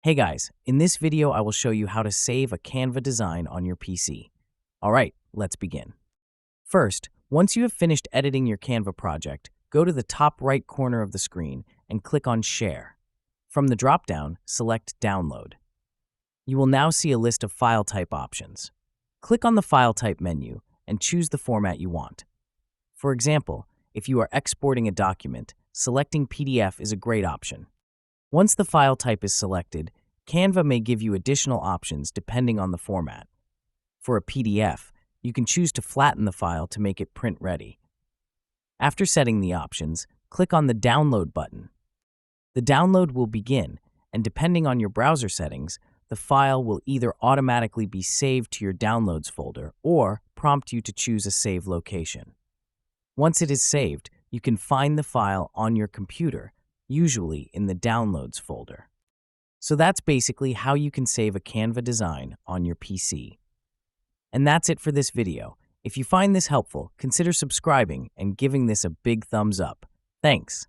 Hey guys, in this video I will show you how to save a Canva design on your PC. Alright, let's begin. First, once you have finished editing your Canva project, go to the top right corner of the screen and click on Share. From the drop-down, select Download. You will now see a list of file type options. Click on the File Type menu and choose the format you want. For example, if you are exporting a document, selecting PDF is a great option. Once the file type is selected, Canva may give you additional options depending on the format. For a PDF, you can choose to flatten the file to make it print ready. After setting the options, click on the Download button. The download will begin, and depending on your browser settings, the file will either automatically be saved to your Downloads folder or prompt you to choose a save location. Once it is saved, you can find the file on your computer, usually in the Downloads folder. So that's basically how you can save a Canva design on your PC. And that's it for this video. If you find this helpful, consider subscribing and giving this a big thumbs up. Thanks.